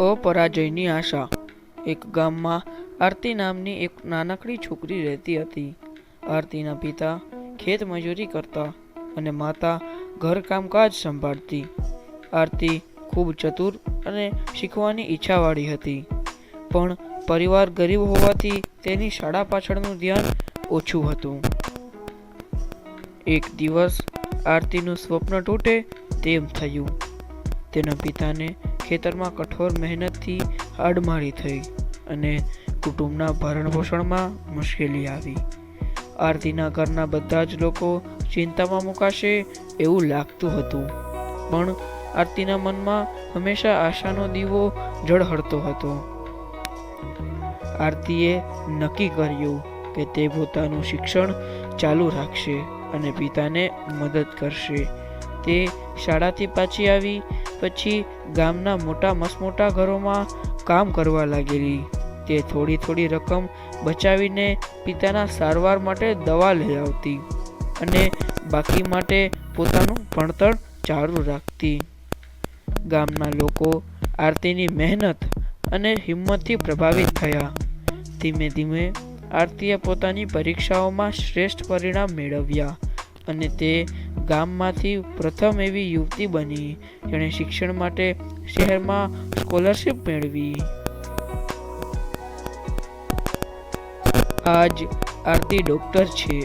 अपराजयની આશા. એક ગામમાં આરતી નામની એક નાનકડી છોકરી રહેતી હતી. આરતીના પિતા ખેત મજૂરી કરતા અને માતા ઘર કામકાજ સંભાળતી. આરતી ખૂબ ચતુર અને શીખવાની ઈચ્છાવાળી હતી, પણ પરિવાર ગરીબ હોવાથી તેની શાળા પાછળનું ધ્યાન ઓછું હતું. એક દિવસ આરતીનું સ્વપ્ન તૂટે તેમ થયું. તેના પિતાને ખેતરમાં કઠોર મહેનતથી હાડમારી થઈ અને કુટુંબના ભરણપોષણમાં મુશ્કેલી આવી. આરતીના ઘરના બધા જ લોકો ચિંતામાં મુકાશે એવું લાગતું હતું, પણ આરતીના મનમાં હંમેશા આશાનો દીવો ઝળહળતો હતો. આરતીએ નક્કી કર્યું કે તે પોતાનું શિક્ષણ ચાલુ રાખશે અને પિતાને મદદ કરશે. તે શાળાથી પાછી આવી પછી ગામના મોટા મસમોટા ઘરોમાં કામ કરવા લાગેલી. તે થોડી થોડી રકમ બચાવીને પિતાના સારવાર માટે દવા લઈ આવતી અને બાકી માટે પોતાનું ભણતર ચાલુ રાખતી. ગામના લોકો આરતીની મહેનત અને હિંમતથી પ્રભાવિત થયા. ધીમે ધીમે આરતીએ પોતાની પરીક્ષાઓમાં શ્રેષ્ઠ પરિણામ મેળવ્યા અને તે ગામમાંથી પ્રથમ એવી યુવતી બની જેણે શિક્ષણ માટે શહેરમાં સ્કોલરશિપ મેળવી. આજ આરતી ડોક્ટર છે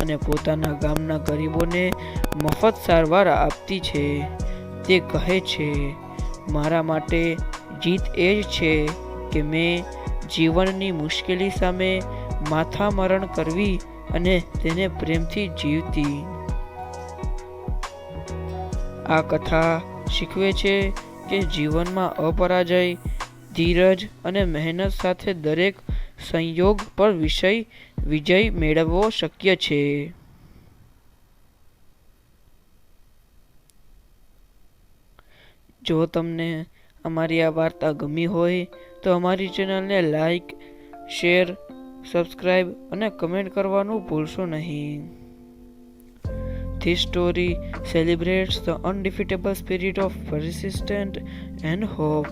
અને પોતાના ગામના ગરીબોને મફત સારવાર આપતી છે. તે કહે છે, મારા માટે જીત એ જ છે કે મેં જીવનની મુશ્કેલી સામે માથામરણ કરવી અને તેને પ્રેમથી જીવતી. આ કથા શીખવે છે કે જીવનમાં અપરાજય, ધીરજ અને મહેનત સાથે દરેક સંયોગ પર વિજય મેળવવો શક્ય છે. જો તમને અમારી આ વાર્તા ગમી હોય તો અમારી ચેનલને લાઈક, શેર, સબસ્ક્રાઇબ અને કમેન્ટ કરવાનું ભૂલશો નહીં. This story celebrates the undefeatable spirit of persistence and hope.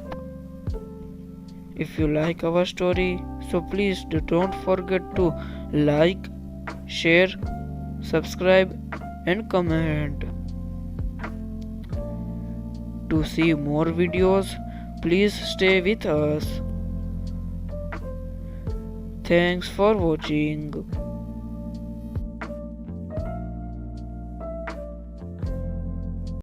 If you like our story, so please don't forget to like, share, subscribe and comment. To see more videos, please stay with us. Thanks for watching.